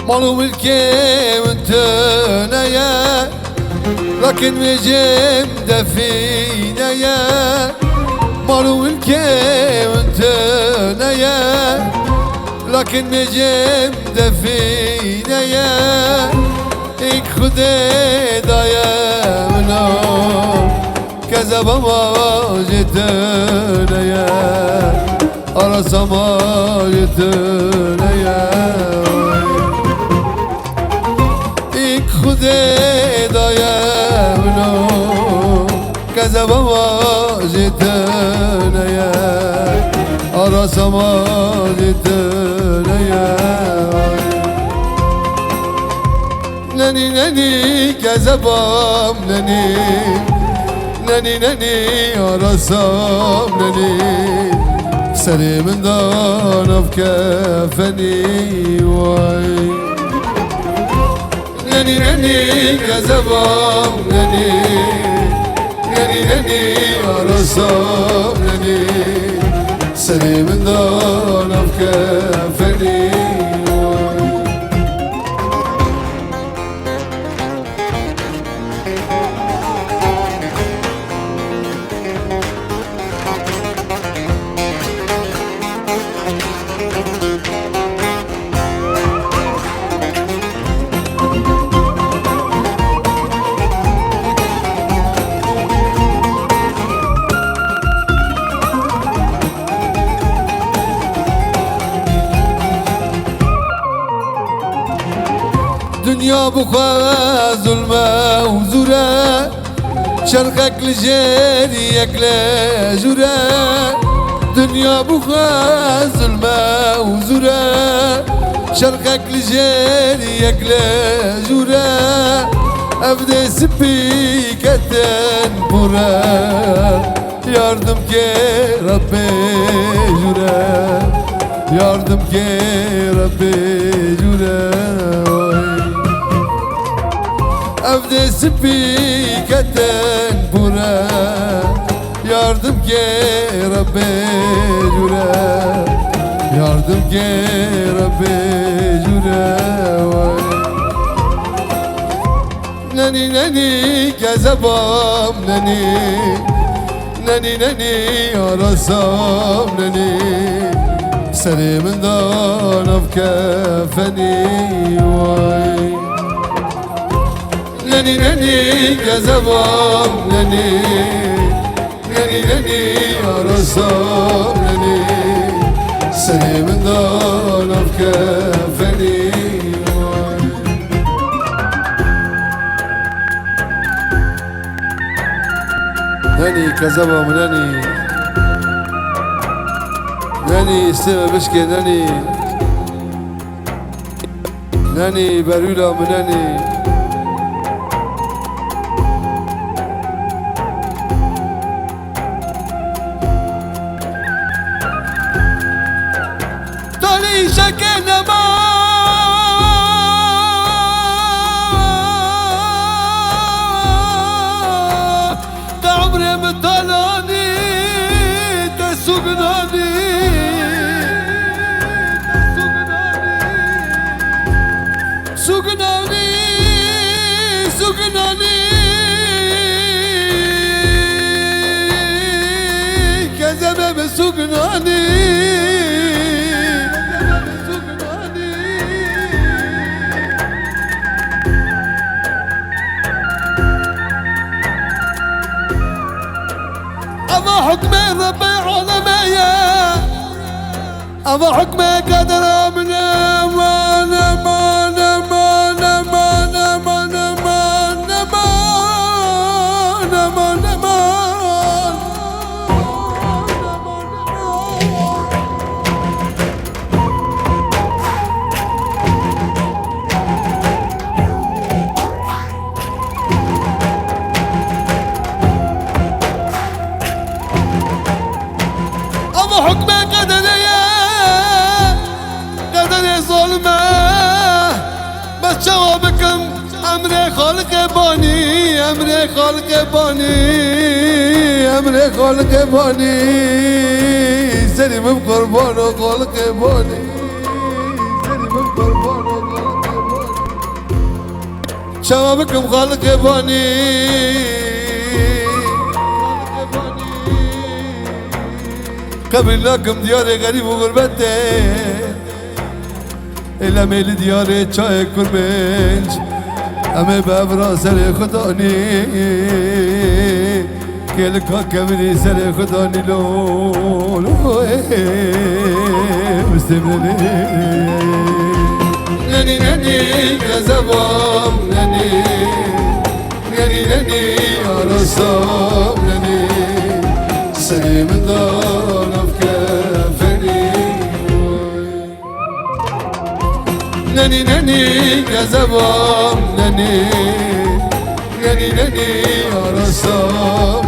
مالو ملكي وانت نايا لكن مجيم دفينا يا مالو ملكي وانت نايا لكن مجيم دفينا يا ايك خدي دايا منو كذا بابا جتنا يا arasa mayetine ya İlk Xude dayemno Kazaba mayetine ya arasa mayetine ya Neni neni kazabam neni Neni neni arasam neni سري من دان بكفني واي نني نني كذبام نني نني نني عرسام نني سري من دان بكفني واي Dünya bu kadar zulme huzura Şarkak lijeriyekle jure Dünya bu kadar zulme huzura Şarkak lijeriyekle jure Evde spiketten pura Yardım ki Rabbi jure Yardım ki Rabbi jure Evde spiketten pura Yardım ki Rabbi jure Yardım ki Rabbi jure Neni neni kezebam neni Neni neni arasam neni Serimin danaf kefeni vay Neni neni kezebam neni Neni neni arasam neni Serimin danaf kefeni vay Neni kezebam neni Neni isteme bişke neni Neni berula mı neni شكل ما تعمري مطلعني تسوقناني سوقناني سوقناني كذب بسوقناني حكم ربي علمية أما حكم قدر من وانا مانا مانا مانا مانا مانا مانا مانا حكم قدرية قدري ظلمة بس جوابكم أمري خالق باني أمري خالق باني أمري خالق باني سليم بقربان خالق باني سليم بقربان خالق باني شبابكم خالق باني قبل لكم دياري غريب وغربتي إلا ميل دياري چای کرمنج همه به ابرا سر خدانی کل کا کمری سر خدانی لو مستمرنی ننی ننی گزبام ننی ننی ننی آراسام ننی سری من دانم کفنی ننی ننی گزبام ننی ننی ننی آراسام